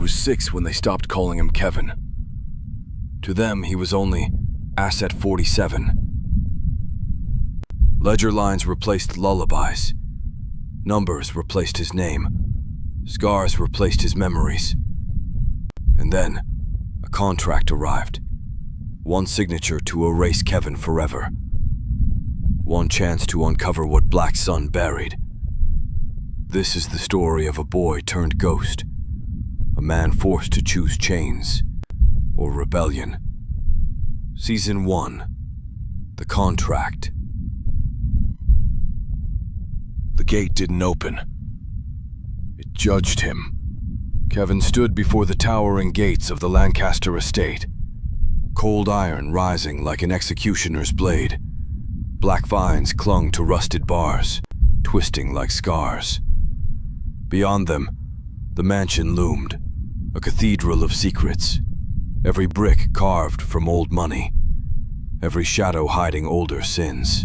was 6 when they stopped calling him Kevin. To them, he was only Asset 47. Ledger lines replaced lullabies. Numbers replaced his name. Scars replaced his memories. And then, a contract arrived. One signature to erase Kevin forever. One chance to uncover what Black Sun buried. This is the story of a boy turned ghost. A man forced to choose chains or rebellion. Season 1. The Contract. The gate didn't open. It judged him. Kevin stood before the towering gates of the Lancaster estate. Cold iron rising like an executioner's blade. Black vines clung to rusted bars, twisting like scars. Beyond them, the mansion loomed, a cathedral of secrets. Every brick carved from old money. Every shadow hiding older sins.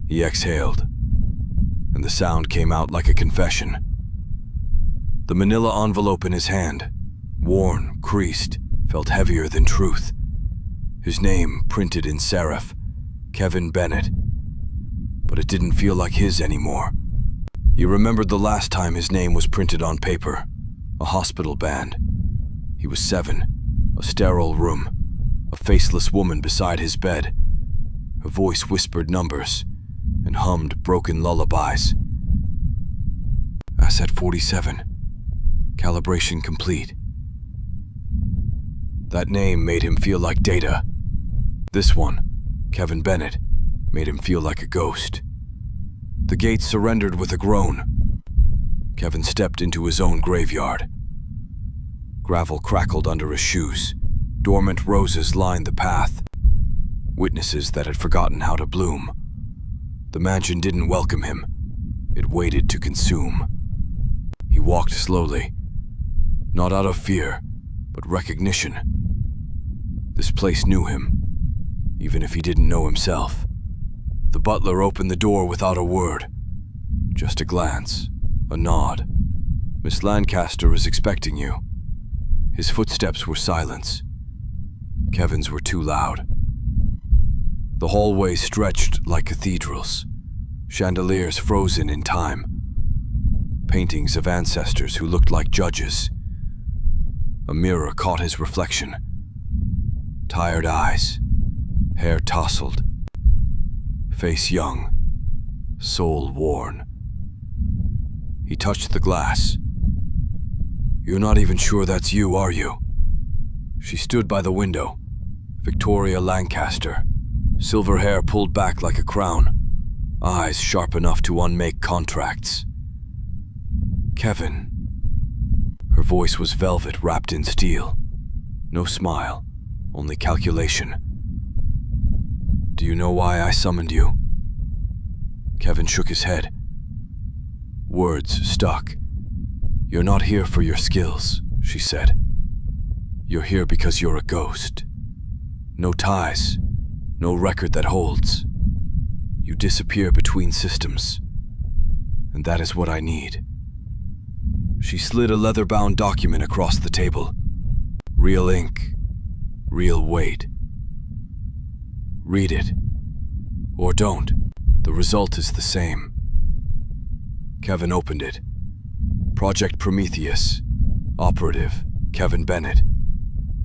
He exhaled, and the sound came out like a confession. The manila envelope in his hand, worn, creased, felt heavier than truth. His name printed in serif, Kevin Bennett. But it didn't feel like his anymore. He remembered the last time his name was printed on paper, a hospital band. He was 7, a sterile room, a faceless woman beside his bed. Her voice whispered numbers and hummed broken lullabies. Asset 47. Calibration complete. That name made him feel like data. This one, Kevin Bennett, made him feel like a ghost. The gate surrendered with a groan. Kevin stepped into his own graveyard. Gravel crackled under his shoes. Dormant roses lined the path. Witnesses that had forgotten how to bloom. The mansion didn't welcome him. It waited to consume. He walked slowly, not out of fear, but recognition. This place knew him, even if he didn't know himself. The butler opened the door without a word. Just a glance, a nod. "Miss Lancaster is expecting you." His footsteps were silence. Kevin's were too loud. The hallway stretched like cathedrals, chandeliers frozen in time, paintings of ancestors who looked like judges. A mirror caught his reflection. Tired eyes, hair tousled, face young, soul worn. He touched the glass. "You're not even sure that's you, are you?" She stood by the window, Victoria Lancaster, silver hair pulled back like a crown, eyes sharp enough to unmake contracts. "Kevin." Her voice was velvet wrapped in steel. No smile, only calculation. "Do you know why I summoned you?" Kevin shook his head. Words stuck. "You're not here for your skills," she said. "You're here because you're a ghost. No ties, no record that holds. You disappear between systems, and that is what I need." She slid a leather-bound document across the table. Real ink, real weight. "Read it. Or don't. The result is the same." Kevin opened it. Project Prometheus. Operative, Kevin Bennett.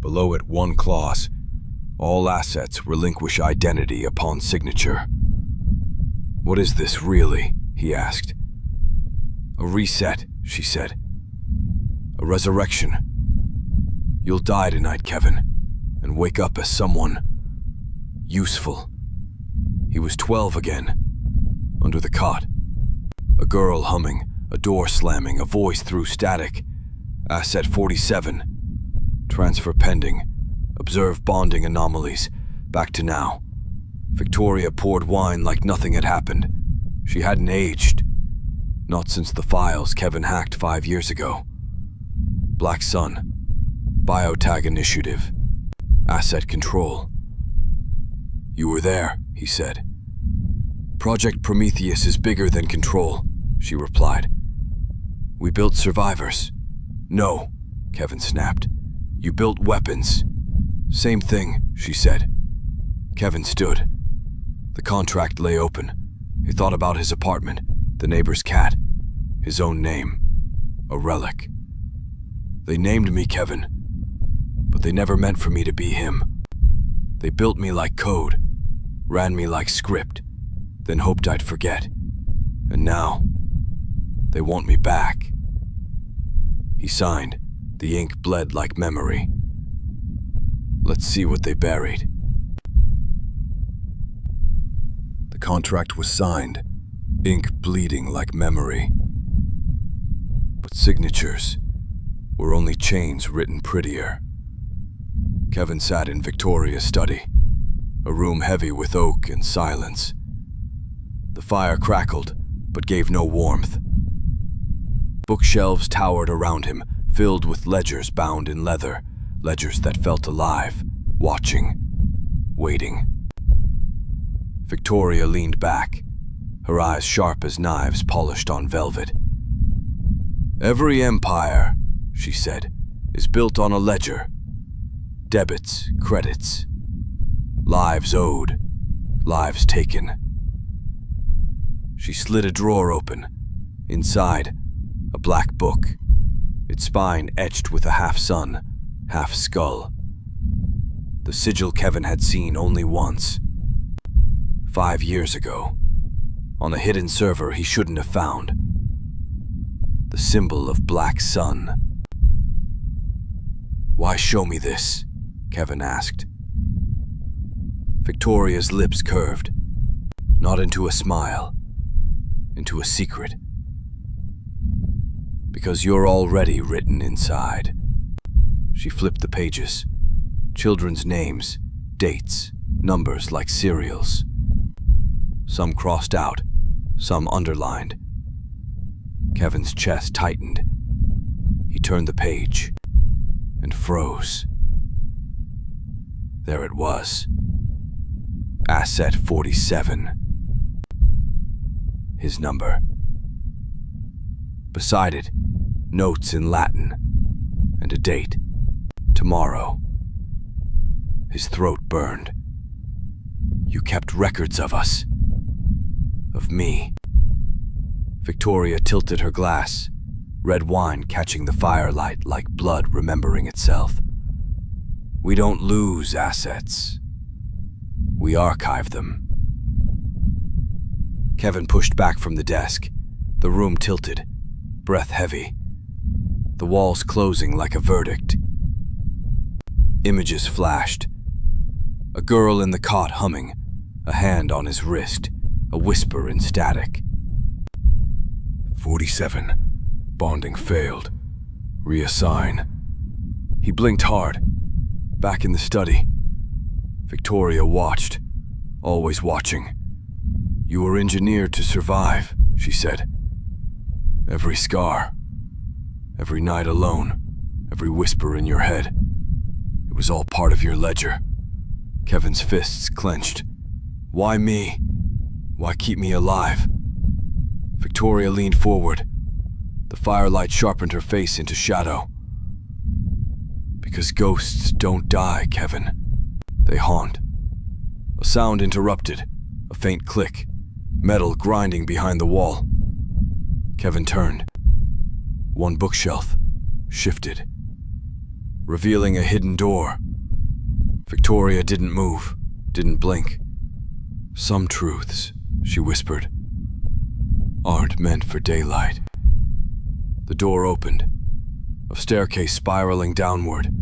Below it, one clause. All assets relinquish identity upon signature. "What is this, really?" he asked. "A reset," she said. "A resurrection. You'll die tonight, Kevin, and wake up as someone useful." He was 12 again. Under the cot. A girl humming, a door slamming, a voice through static. Asset 47. Transfer pending. Observe bonding anomalies. Back to now. Victoria poured wine like nothing had happened. She hadn't aged. Not since the files Kevin hacked 5 years ago. Black Sun. Biotag Initiative. Asset control. "You were there," he said. "Project Prometheus is bigger than control," she replied. "We built survivors." "No," Kevin snapped. "You built weapons." "Same thing," she said. Kevin stood. The contract lay open. He thought about his apartment, the neighbor's cat, his own name, a relic. "They named me Kevin, but they never meant for me to be him. They built me like code, ran me like script, then hoped I'd forget. And now, they want me back." He signed. The ink bled like memory. "Let's see what they buried." The contract was signed, ink bleeding like memory. But signatures were only chains written prettier. Kevin sat in Victoria's study, a room heavy with oak and silence. The fire crackled, but gave no warmth. Bookshelves towered around him, filled with ledgers bound in leather, ledgers that felt alive, watching, waiting. Victoria leaned back, her eyes sharp as knives polished on velvet. "Every empire," she said, "is built on a ledger. Debits, credits. Lives owed, lives taken." She slid a drawer open. Inside, a black book, its spine etched with a half-sun, half-skull. The sigil Kevin had seen only once. 5 years ago, on a hidden server he shouldn't have found. The symbol of Black Sun. "Why show me this?" Kevin asked. Victoria's lips curved, not into a smile, into a secret. "Because you're already written inside." She flipped the pages. Children's names, dates, numbers like serials. Some crossed out, some underlined. Kevin's chest tightened. He turned the page and froze. There it was. Asset 47. His number. Beside it, notes in Latin and a date. Tomorrow. His throat burned. "You kept records of us. Of me." Victoria tilted her glass, red wine catching the firelight like blood remembering itself. "We don't lose assets. We archive them." Kevin pushed back from the desk. The room tilted, breath heavy. The walls closing like a verdict. Images flashed. A girl in the cot humming, a hand on his wrist, a whisper in static. 47. Bonding failed. Reassign. He blinked hard. Back in the study. Victoria watched, always watching. "You were engineered to survive," she said. "Every scar, every night alone, every whisper in your head. It was all part of your ledger." Kevin's fists clenched. "Why me? Why keep me alive?" Victoria leaned forward. The firelight sharpened her face into shadow. "Because ghosts don't die, Kevin. They haunt." A sound interrupted, a faint click, metal grinding behind the wall. Kevin turned. One bookshelf shifted, revealing a hidden door. Victoria didn't move, didn't blink. "Some truths," she whispered, "aren't meant for daylight." The door opened, a staircase spiraling downward,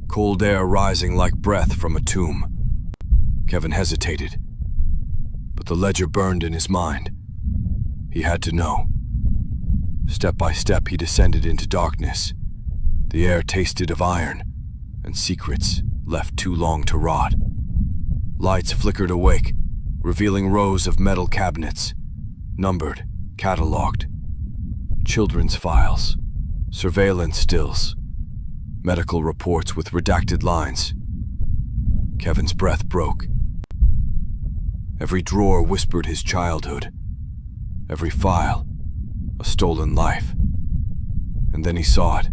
cold air rising like breath from a tomb. Kevin hesitated, but the ledger burned in his mind. He had to know. Step by step he descended into darkness. The air tasted of iron, and secrets left too long to rot. Lights flickered awake, revealing rows of metal cabinets, numbered, cataloged. Children's files, surveillance stills, medical reports with redacted lines. Kevin's breath broke. Every drawer whispered his childhood. Every file, a stolen life. And then he saw it,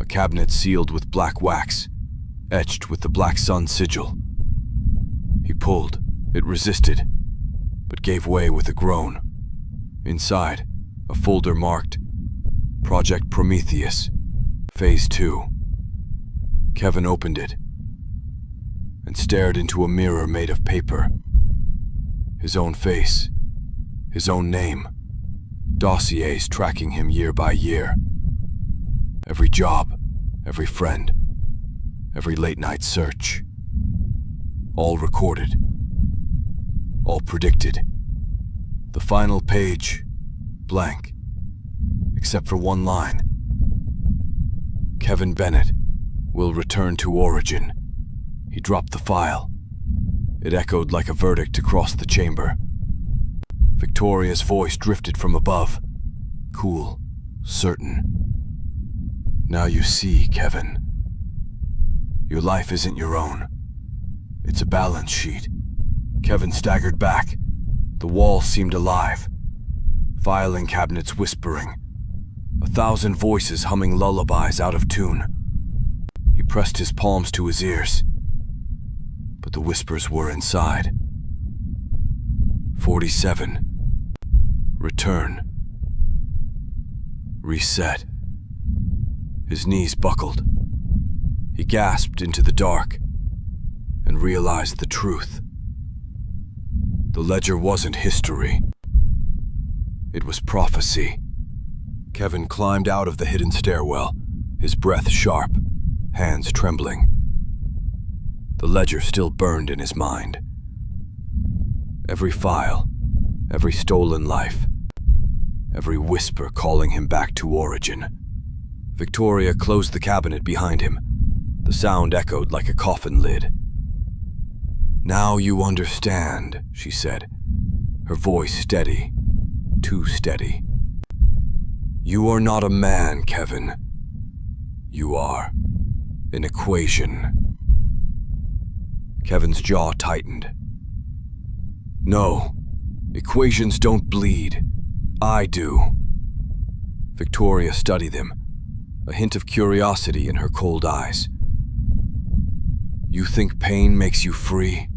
A cabinet sealed with black wax, etched with the Black Sun sigil. He pulled. It resisted, but gave way with a groan. Inside, a folder marked Project Prometheus, Phase 2. Kevin opened it and stared into a mirror made of paper. His own face, his own name, dossiers tracking him year by year. Every job, every friend, every late-night search. All recorded, all predicted. The final page, blank, except for one line. Kevin Bennett will return to Origin. He dropped the file. It echoed like a verdict across the chamber. Victoria's voice drifted from above, cool, certain. Now you see, Kevin. Your life isn't your own. It's a balance sheet. Kevin staggered back. The wall seemed alive. Filing cabinets whispering. 1,000 voices humming lullabies out of tune. He pressed his palms to his ears, but the whispers were inside. 47. Return. Reset. His knees buckled. He gasped into the dark and realized the truth. The ledger wasn't history. It was prophecy. Kevin climbed out of the hidden stairwell, his breath sharp, hands trembling. The ledger still burned in his mind. Every file, every stolen life, every whisper calling him back to Origin. Victoria closed the cabinet behind him. The sound echoed like a coffin lid. "Now you understand," she said, her voice steady, too steady. "You are not a man, Kevin. You are an equation." Kevin's jaw tightened. "No, equations don't bleed. I do." Victoria studied him, a hint of curiosity in her cold eyes. "You think pain makes you free?"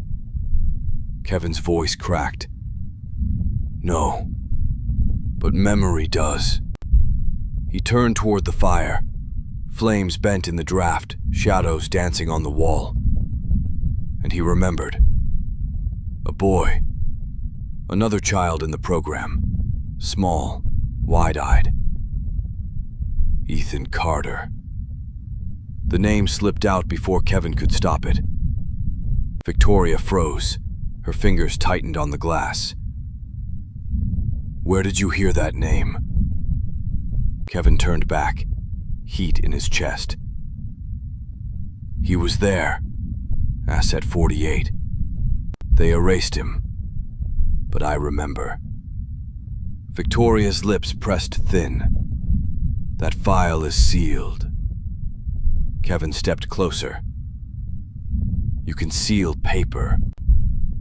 Kevin's voice cracked. "No, but memory does." He turned toward the fire, flames bent in the draft, shadows dancing on the wall. And he remembered. A boy. Another child in the program. Small, wide-eyed. Ethan Carter. The name slipped out before Kevin could stop it. Victoria froze. Her fingers tightened on the glass. "Where did you hear that name?" Kevin turned back, heat in his chest. "He was there, Asset 48. They erased him, but I remember." Victoria's lips pressed thin. "That file is sealed." Kevin stepped closer. "You can seal paper,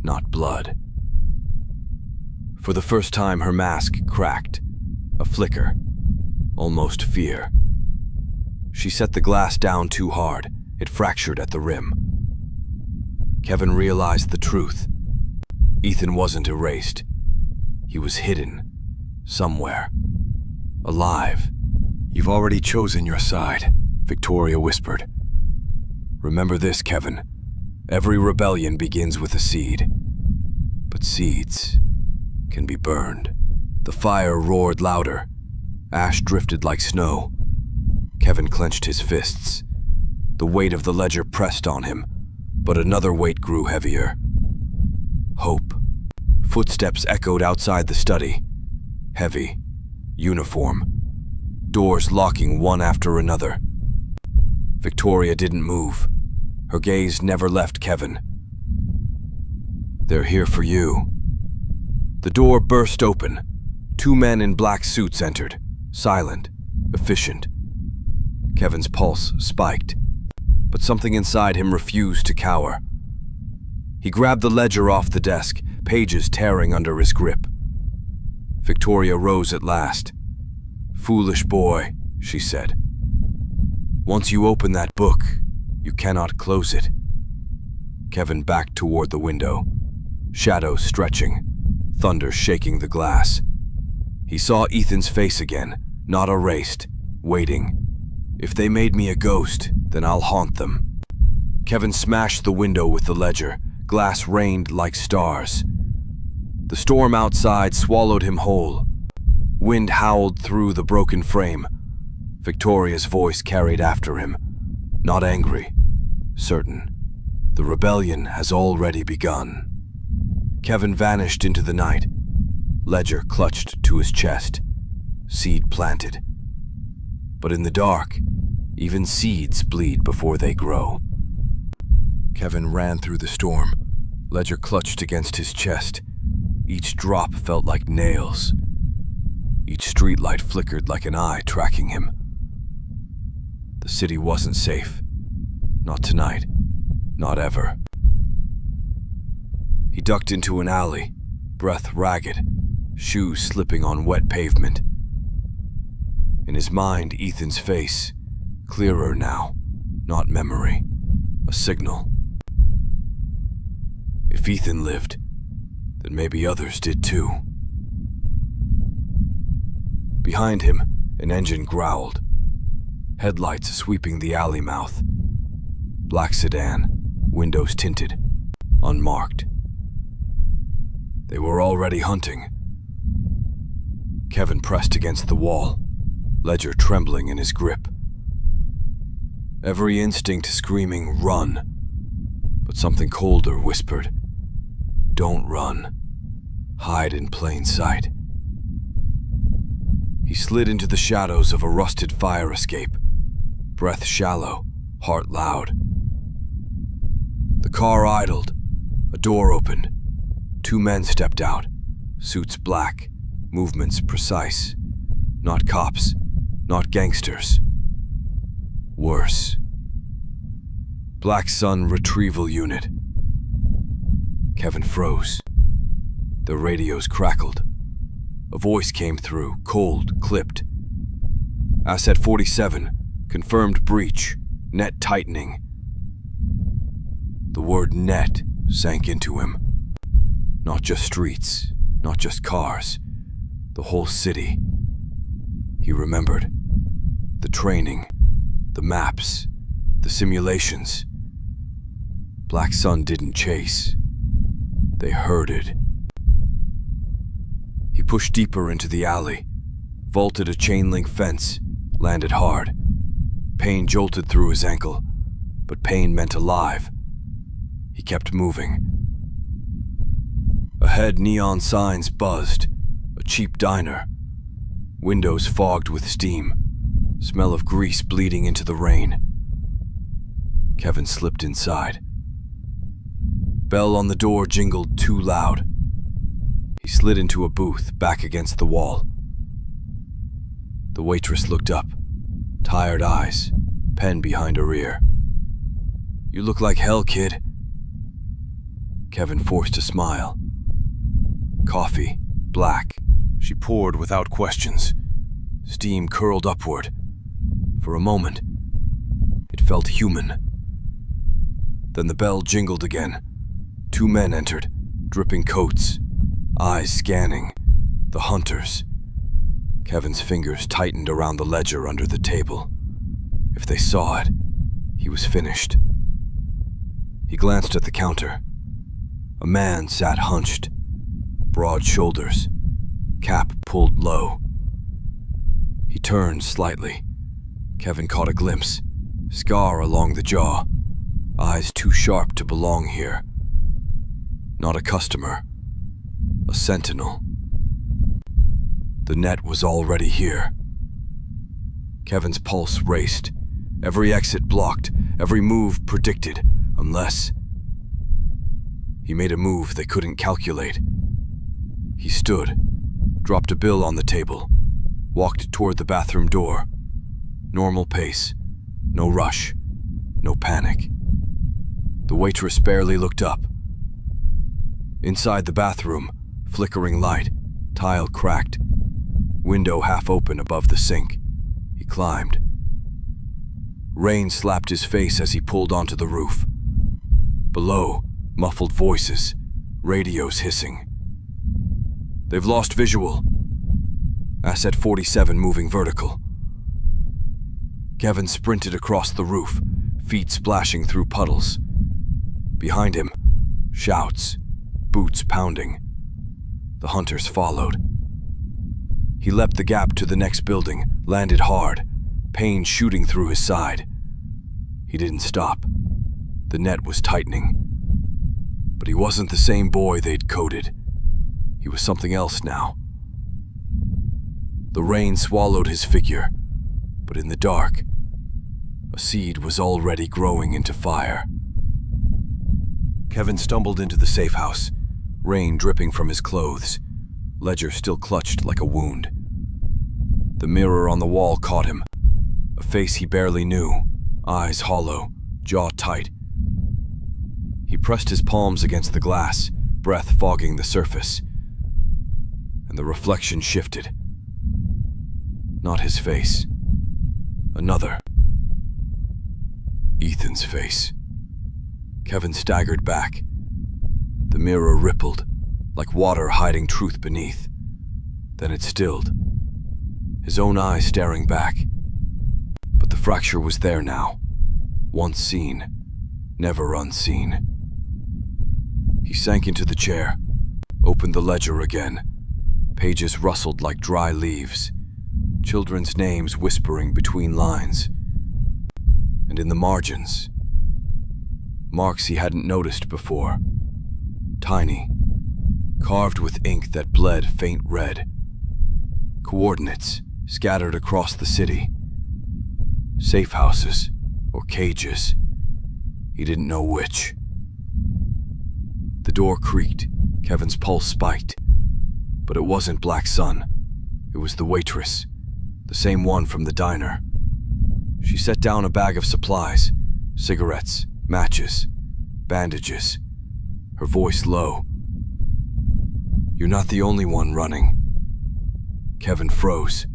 not blood." For the first time, her mask cracked, a flicker, almost fear. She set the glass down too hard. It fractured at the rim. Kevin realized the truth. Ethan wasn't erased. He was hidden, somewhere, alive. "You've already chosen your side," Victoria whispered. "Remember this, Kevin. Every rebellion begins with a seed. But seeds can be burned." The fire roared louder. Ash drifted like snow. Kevin clenched his fists. The weight of the ledger pressed on him, but another weight grew heavier. Hope. Footsteps echoed outside the study. Heavy. Uniform. Doors locking one after another. Victoria didn't move. Her gaze never left Kevin. "They're here for you." The door burst open. 2 men in black suits entered, silent, efficient. Kevin's pulse spiked, but something inside him refused to cower. He grabbed the ledger off the desk, pages tearing under his grip. Victoria rose at last. "Foolish boy," she said. Once you open that book, you cannot close it. Kevin backed toward the window, shadows stretching, thunder shaking the glass. He saw Ethan's face again, not erased, waiting. If they made me a ghost, then I'll haunt them. Kevin smashed the window with the ledger. Glass rained like stars. The storm outside swallowed him whole. Wind howled through the broken frame. Victoria's voice carried after him, not angry, certain. The rebellion has already begun. Kevin vanished into the night. Ledger clutched to his chest, seed planted. But in the dark, even seeds bleed before they grow. Kevin ran through the storm. Ledger clutched against his chest. Each drop felt like nails. Each streetlight flickered like an eye tracking him. The city wasn't safe. Not tonight. Not ever. He ducked into an alley, breath ragged, shoes slipping on wet pavement. In his mind, Ethan's face, clearer now, not memory, a signal. If Ethan lived, then maybe others did too. Behind him, an engine growled, headlights sweeping the alley mouth. Black sedan, windows tinted, unmarked. They were already hunting. Kevin pressed against the wall, ledger trembling in his grip. Every instinct screaming, run. But something colder whispered, don't run. Hide in plain sight. He slid into the shadows of a rusted fire escape, breath shallow, heart loud. The car idled, a door opened. Two men stepped out, suits black, movements precise. Not cops, not gangsters. Worse. Black Sun Retrieval Unit. Kevin froze. The radios crackled. A voice came through, cold, clipped. Asset 47, confirmed breach, net tightening. The word net sank into him. Not just streets, not just cars, the whole city. He remembered. The training, the maps, the simulations. Black Sun didn't chase. They herded. He pushed deeper into the alley, vaulted a chain-link fence, landed hard. Pain jolted through his ankle, but pain meant alive. He kept moving. Ahead, neon signs buzzed, a cheap diner. Windows fogged with steam, smell of grease bleeding into the rain. Kevin slipped inside. Bell on the door jingled too loud. He slid into a booth, back against the wall. The waitress looked up, tired eyes, pen behind her ear. You look like hell, kid. Kevin forced a smile. Coffee, black. She poured without questions. Steam curled upward. For a moment, it felt human. Then the bell jingled again. Two men entered, dripping coats, eyes scanning. The hunters. Kevin's fingers tightened around the ledger under the table. If they saw it, he was finished. He glanced at the counter. A man sat hunched, broad shoulders, cap pulled low. He turned slightly. Kevin caught a glimpse, scar along the jaw, eyes too sharp to belong here. Not a customer, a sentinel. The net was already here. Kevin's pulse raced, every exit blocked, every move predicted, unless... He made a move they couldn't calculate. He stood, dropped a bill on the table, walked toward the bathroom door. Normal pace, no rush, no panic. The waitress barely looked up. Inside the bathroom, flickering light, tile cracked, window half open above the sink. He climbed. Rain slapped his face as he pulled onto the roof. Below, muffled voices, radios hissing. They've lost visual. Asset 47 moving vertical. Kevin sprinted across the roof, feet splashing through puddles. Behind him, shouts, boots pounding. The hunters followed. He leapt the gap to the next building, landed hard, pain shooting through his side. He didn't stop. The net was tightening. But he wasn't the same boy they'd coded. He was something else now. The rain swallowed his figure, but in the dark, a seed was already growing into fire. Kevin stumbled into the safe house, rain dripping from his clothes, ledger still clutched like a wound. The mirror on the wall caught him, a face he barely knew, eyes hollow, jaw tight. He pressed his palms against the glass, breath fogging the surface, and the reflection shifted. Not his face. Another. Ethan's face. Kevin staggered back. The mirror rippled, like water hiding truth beneath. Then it stilled, his own eyes staring back. But the fracture was there now, once seen, never unseen. He sank into the chair, opened the ledger again. Pages rustled like dry leaves, children's names whispering between lines. And in the margins, marks he hadn't noticed before. Tiny, carved with ink that bled faint red. Coordinates scattered across the city. Safe houses or cages. He didn't know which. The door creaked. Kevin's pulse spiked. But it wasn't Black Sun. It was the waitress, the same one from the diner. She set down a bag of supplies, cigarettes, matches, bandages, her voice low. "You're not the only one running." Kevin froze.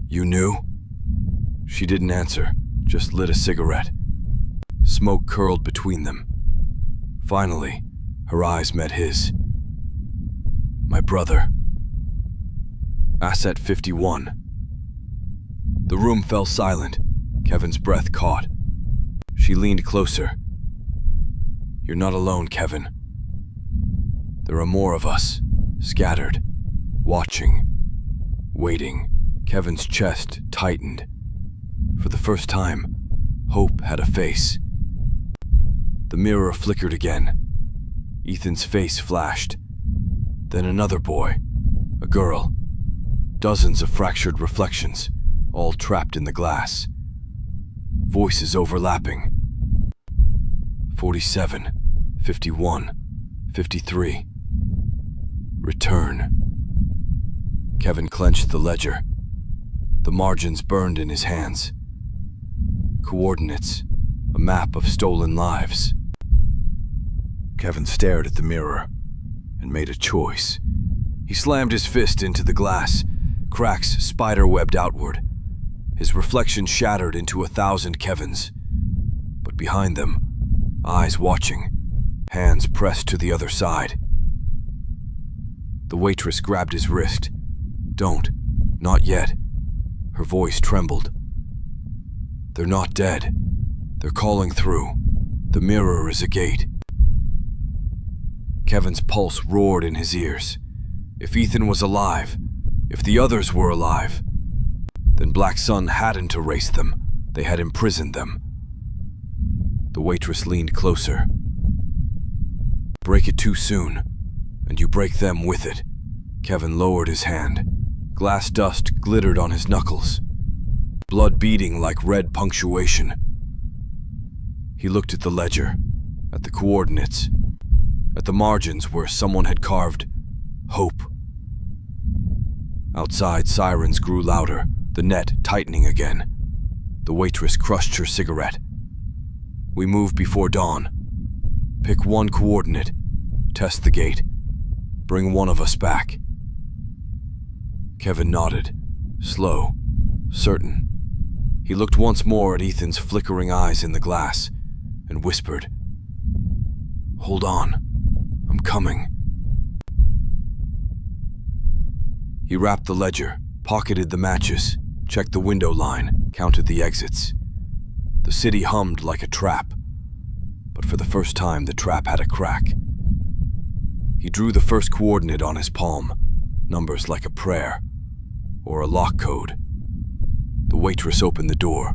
"You knew?" She didn't answer, just lit a cigarette. Smoke curled between them. Finally, her eyes met his. "My brother." Asset 51. The room fell silent. Kevin's breath caught. She leaned closer. "You're not alone, Kevin. There are more of us, scattered, watching, waiting." Kevin's chest tightened. For the first time, hope had a face. The mirror flickered again. Ethan's face flashed. Then another boy, a girl. Dozens of fractured reflections, all trapped in the glass. Voices overlapping. 47, 51, 53. Return. Kevin clenched the ledger. The margins burned in his hands. Coordinates, a map of stolen lives. Kevin stared at the mirror and made a choice. He slammed his fist into the glass, cracks spider-webbed outward. His reflection shattered into 1,000 Kevins. But behind them, eyes watching, hands pressed to the other side. The waitress grabbed his wrist. "Don't. Not yet." Her voice trembled. "They're not dead. They're calling through. The mirror is a gate." Kevin's pulse roared in his ears. If Ethan was alive, if the others were alive, then Black Sun hadn't erased them. They had imprisoned them. The waitress leaned closer. "Break it too soon, and you break them with it." Kevin lowered his hand. Glass dust glittered on his knuckles, blood beating like red punctuation. He looked at the ledger, at the coordinates, at the margins where someone had carved hope. Outside, sirens grew louder, the net tightening again. The waitress crushed her cigarette. "We move before dawn. Pick one coordinate. Test the gate. Bring one of us back." Kevin nodded, slow, certain. He looked once more at Ethan's flickering eyes in the glass and whispered, "Hold on, I'm coming." He wrapped the ledger, pocketed the matches, checked the window line, counted the exits. The city hummed like a trap, but for the first time the trap had a crack. He drew the first coordinate on his palm, numbers like a prayer or a lock code. The waitress opened the door.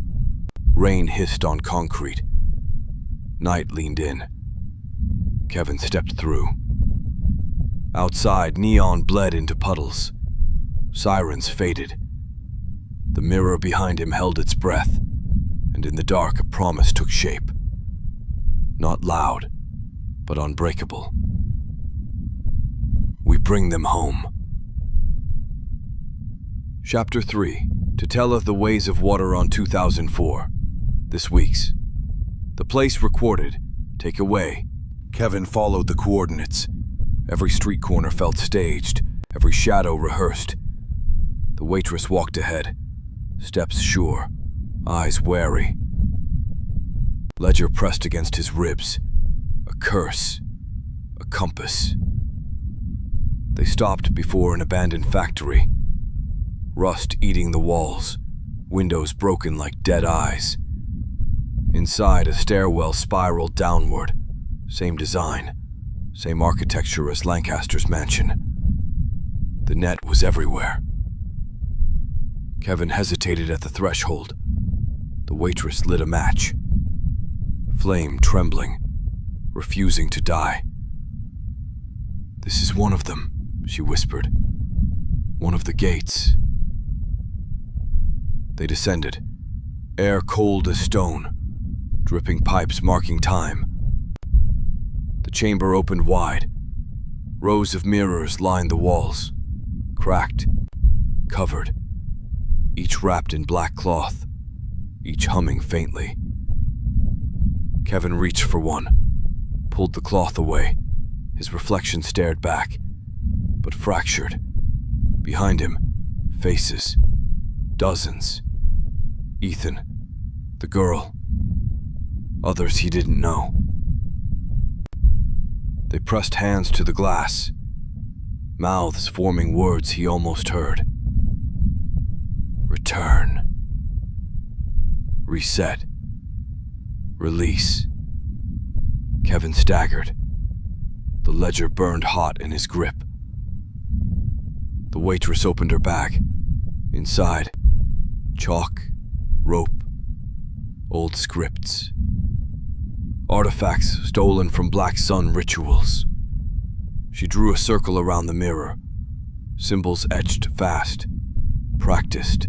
Rain hissed on concrete. Night leaned in. Kevin stepped through. Outside, neon bled into puddles. Sirens faded. The mirror behind him held its breath, and in the dark a promise took shape. Not loud, but unbreakable. We bring them home. Chapter 3. To tell of the ways of water on 2004. This week's. The place recorded. Take away. Kevin followed the coordinates. Every street corner felt staged, every shadow rehearsed. The waitress walked ahead, steps sure, eyes wary. Ledger pressed against his ribs. A curse. A compass. They stopped before an abandoned factory. Rust eating the walls, windows broken like dead eyes. Inside, a stairwell spiraled downward. Same design, same architecture as Lancaster's mansion. The net was everywhere. Kevin hesitated at the threshold. The waitress lit a match. Flame trembling, refusing to die. "This is one of them," she whispered. "One of the gates." They descended, air cold as stone, dripping pipes marking time. The chamber opened wide. Rows of mirrors lined the walls, cracked, covered, each wrapped in black cloth, each humming faintly. Kevin reached for one, pulled the cloth away. His reflection stared back, but fractured. Behind him, faces, dozens. Ethan, the girl, others he didn't know. They pressed hands to the glass, mouths forming words he almost heard. Return. Reset. Release. Kevin staggered. The ledger burned hot in his grip. The waitress opened her bag. Inside, chalk, rope, old scripts. Artifacts stolen from Black Sun rituals. She drew a circle around the mirror, symbols etched fast, practiced.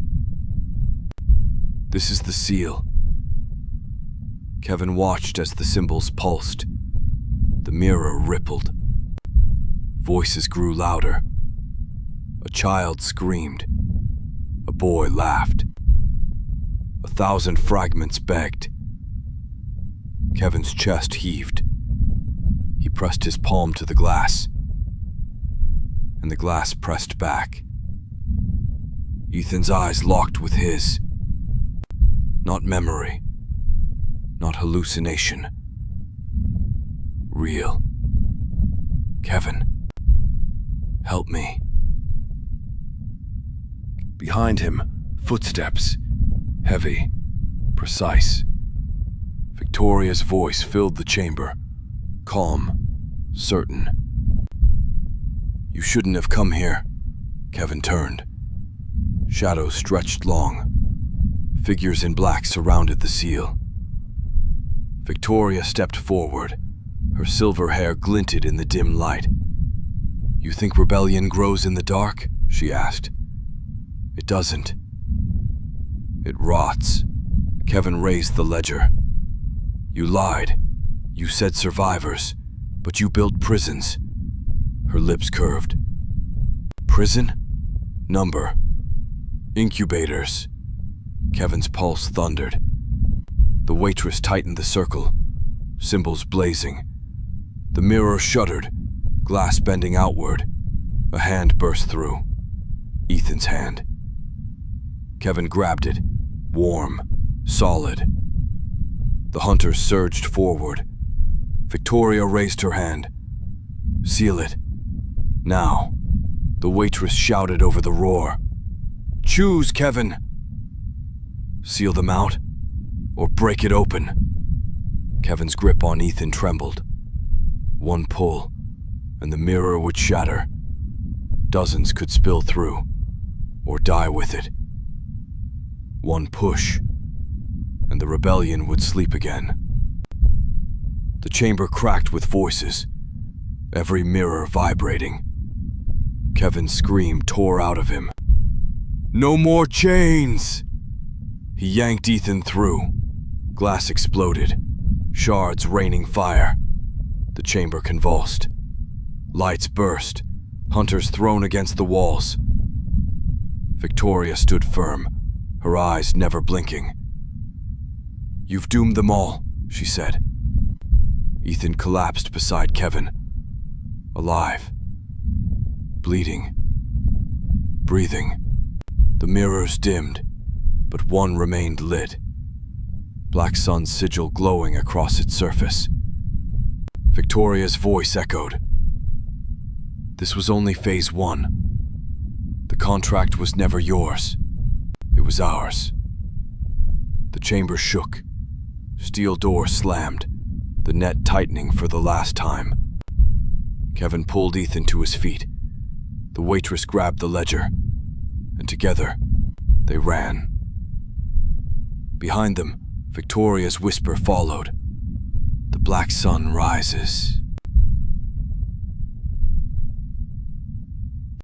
"This is the seal." Kevin watched as the symbols pulsed. The mirror rippled. Voices grew louder. A child screamed. A boy laughed. 1,000 fragments begged. Kevin's chest heaved. He pressed his palm to the glass, and the glass pressed back. Ethan's eyes locked with his. Not memory, not hallucination. Real. "Kevin, help me." Behind him, footsteps, heavy, precise. Victoria's voice filled the chamber, calm, certain. "You shouldn't have come here." Kevin turned. Shadows stretched long. Figures in black surrounded the seal. Victoria stepped forward. Her silver hair glinted in the dim light. "You think rebellion grows in the dark?" she asked. "It doesn't. It rots." Kevin raised the ledger. "You lied. You said survivors, but you built prisons." Her lips curved. "Prison? Number. Incubators." Kevin's pulse thundered. The waitress tightened the circle, symbols blazing. The mirror shuddered, glass bending outward. A hand burst through. Ethan's hand. Kevin grabbed it, warm, solid. The hunters surged forward. Victoria raised her hand. "Seal it. Now." The waitress shouted over the roar. "Choose, Kevin. Seal them out, or break it open." Kevin's grip on Ethan trembled. One pull, and the mirror would shatter. Dozens could spill through, or die with it. One push, and the rebellion would sleep again. The chamber cracked with voices, every mirror vibrating. Kevin's scream tore out of him. "No more chains!" He yanked Ethan through. Glass exploded, shards raining fire. The chamber convulsed. Lights burst, hunters thrown against the walls. Victoria stood firm, her eyes never blinking. "You've doomed them all," she said. Ethan collapsed beside Kevin, alive, bleeding, breathing. The mirrors dimmed, but one remained lit. Black sun's sigil glowing across its surface. Victoria's voice echoed. "This was only phase 1. The contract was never yours. It was ours." The chamber shook. Steel door slammed, the net tightening for the last time. Kevin pulled Ethan to his feet. The waitress grabbed the ledger, and together, they ran. Behind them, Victoria's whisper followed. "The black sun rises."